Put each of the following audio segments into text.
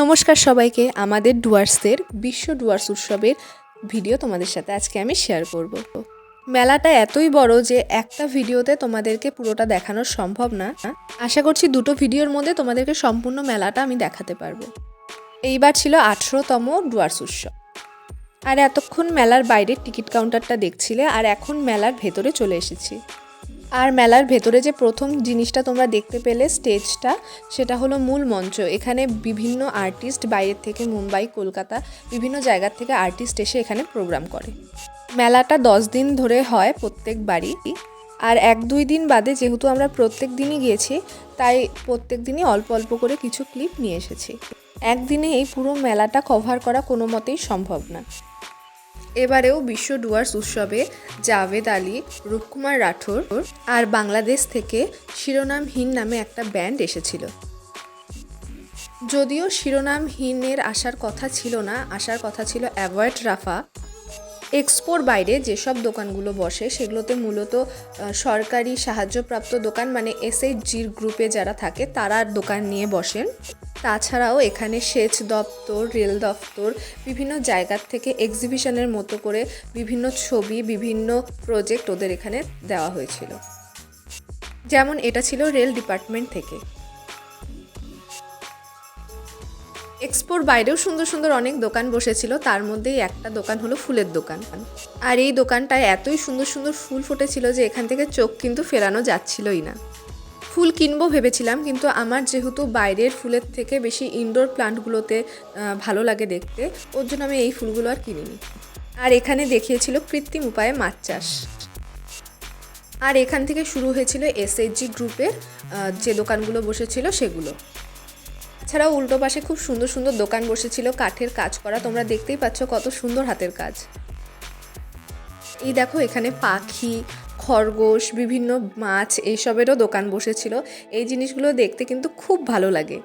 নমস্কার সবাইকে, আমাদের ডুয়ার্সের বিশ্ব ডুয়ার্স উৎসবের ভিডিও তোমাদের সাথে আজকে আমি শেয়ার করব। মেলাটা এতই বড় যে একটা ভিডিওতে তোমাদেরকে পুরোটা দেখানো সম্ভব না। আশা করছি দুটো ভিডিওর মধ্যে তোমাদেরকে সম্পূর্ণ মেলাটা আমি দেখাতে পারবো। এইবার ছিল 18তম ডুয়ার্স উৎসব। আর এতক্ষণ মেলার বাইরের টিকিট কাউন্টারটা দেখছিলে, আর এখন মেলার ভেতরে চলে এসেছি। আর মেলার ভেতরে যে প্রথম জিনিসটা তোমরা দেখতে পেলে স্টেজটা, সেটা হলো মূল মঞ্চ। এখানে বিভিন্ন আর্টিস্ট বাইরের থেকে, মুম্বাই, কলকাতা, বিভিন্ন জায়গার থেকে আর্টিস্ট এসে এখানে প্রোগ্রাম করে। মেলাটা 10 দিন ধরে হয় প্রত্যেকবারই। আর 1-2 দিন বাদে, যেহেতু আমরা প্রত্যেক দিনই গিয়েছি, তাই প্রত্যেক দিনই অল্প অল্প করে কিছু ক্লিপ নিয়ে এসেছি। একদিনে এই পুরো মেলাটা কভার করা কোনো মতেই সম্ভব না। এবারেও বিশ্ব ডুয়ার্স উৎসবে জাভেদ আলী, রূপকুমার রাঠোর আর বাংলাদেশ থেকে শিরোনামহীন নামে একটা ব্যান্ড এসেছিল। যদিও শিরোনামহীনের আসার কথা ছিল না, আসার কথা ছিল অ্যাভয়েড রাফা। এক্সপোর বাইরে যেসব দোকানগুলো বসে সেগুলোতে মূলত সরকারি সাহায্যপ্রাপ্ত দোকান, মানে এসএইচজির গ্রুপে যারা থাকে তারা দোকান নিয়ে বসেন। তাছাড়াও এখানে সেচ দপ্তর, রেল দপ্তর, বিভিন্ন জায়গার থেকে এক্সিবিশনের মতো করে বিভিন্ন ছবি, বিভিন্ন প্রজেক্ট ওদের এখানে দেওয়া হয়েছিল। যেমন এটা ছিল রেল ডিপার্টমেন্ট থেকে। এক্সপোর বাইরেও সুন্দর সুন্দর অনেক দোকান বসেছিল, তার মধ্যেই একটা দোকান হলো ফুলের দোকান। আর এই দোকানটায় এতই সুন্দর সুন্দর ফুল ফুটেছিল যে এখান থেকে চোখ কিন্তু ফেরানো যাচ্ছিলই না। ফুল কিনবো ভেবেছিলাম, কিন্তু আমার যেহেতু বাইরের ফুলের থেকে বেশি ইনডোর প্লান্টগুলোতে ভালো লাগে দেখতে, ওর জন্য আমি এই ফুলগুলো আর কিনিনি। আর এখানে দেখিয়েছিল কৃত্রিম উপায়ে মাছ চাষ। আর এখান থেকে শুরু হয়েছিল এসএইচজি গ্রুপের যে দোকানগুলো বসেছিল সেগুলো। এছাড়াও উল্টো পাশে খুব সুন্দর সুন্দর দোকান বসেছিল, কাঠের কাজ করা। তোমরা দেখতেই পাচ্ছ কত সুন্দর হাতের কাজ। এই দেখো, এখানে পাখি, খরগোশ, বিভিন্ন মাছ, এইসবেরও দোকান বসেছিল। এই জিনিসগুলো দেখতে কিন্তু খুব ভালো লাগে।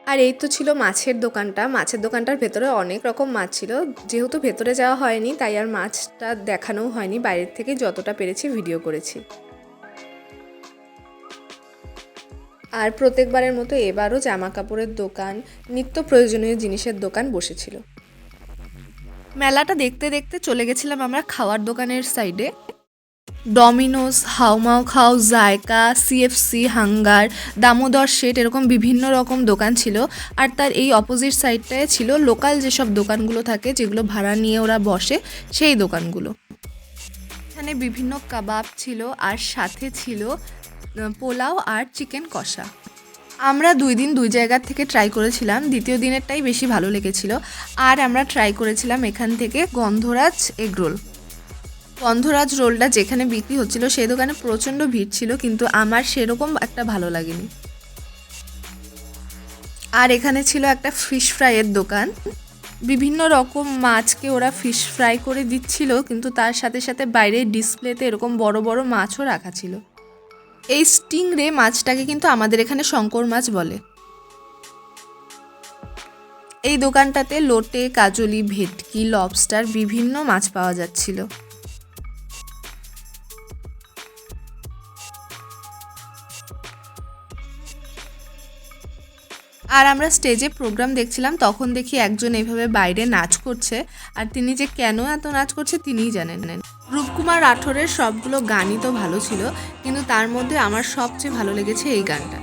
আর এই তো ছিল মাছের দোকানটা। মাছের দোকানটার ভেতরে অনেক রকম মাছ ছিল। যেহেতু ভেতরে যাওয়া হয়নি, তাই আর মাছটা দেখানোও হয়নি, বাইরের থেকে যতটা পেরেছি ভিডিও করেছি। আর প্রত্যেকবারের মতো এবারও জামা কাপড়ের দোকান, নিত্য প্রয়োজনীয় জিনিসের দোকান বসেছিল। মেলাটা দেখতে দেখতে চলে গেছিলাম আমরা খাওয়ার দোকানের সাইডে। ডমিনোস, হাউমাউ খাও, জায়কা, সিএফসি, হাঙ্গার, দামোদর শেট, এরকম বিভিন্ন রকম দোকান ছিল। আর তার এই অপোজিট সাইডটায় ছিল লোকাল যেসব দোকানগুলো থাকে, যেগুলো ভাড়া নিয়ে ওরা বসে, সেই দোকানগুলো। এখানে বিভিন্ন কাবাব ছিল, আর সাথে ছিল পোলাও আর চিকেন কষা। আমরা 2 দিন 2 জায়গার থেকে ট্রাই করেছিলাম, দ্বিতীয় দিনেরটাই বেশি ভালো লেগেছিল। আর আমরা ট্রাই করেছিলাম এখান থেকে গন্ধরাজ এগরোল। গন্ধরাজ রোলটা যেখানে বিক্রি হচ্ছিল সেই দোকানে প্রচণ্ড ভিড় ছিল, কিন্তু আমার সেরকম একটা ভালো লাগেনি। আর এখানে ছিল একটা ফিশ ফ্রাইয়ের দোকান। বিভিন্ন রকম মাছকে ওরা ফিশ ফ্রাই করে দিচ্ছিল, কিন্তু তার সাথে সাথে বাইরের ডিসপ্লেতে এরকম বড় বড় মাছও রাখা ছিল। এই স্টিংরে মাছটাকে কিন্তু আমাদের এখানে শঙ্কর মাছ বলে। এই দোকানটাতে লোটে, কাজলি, ভেটকি, লবস্টার, বিভিন্ন মাছ পাওয়া যাচ্ছিল। আর আমরা স্টেজে প্রোগ্রাম দেখছিলাম, তখন দেখি একজন এইভাবে বাইরে নাচ করছে। আর তিনি যে কেন এত নাচ করছে তিনিই জানেন। রূপকুমার রাঠোরের সবগুলো গানই তো ভালো ছিল, কিন্তু তার মধ্যে আমার সবচেয়ে ভালো লেগেছে এই গানটা।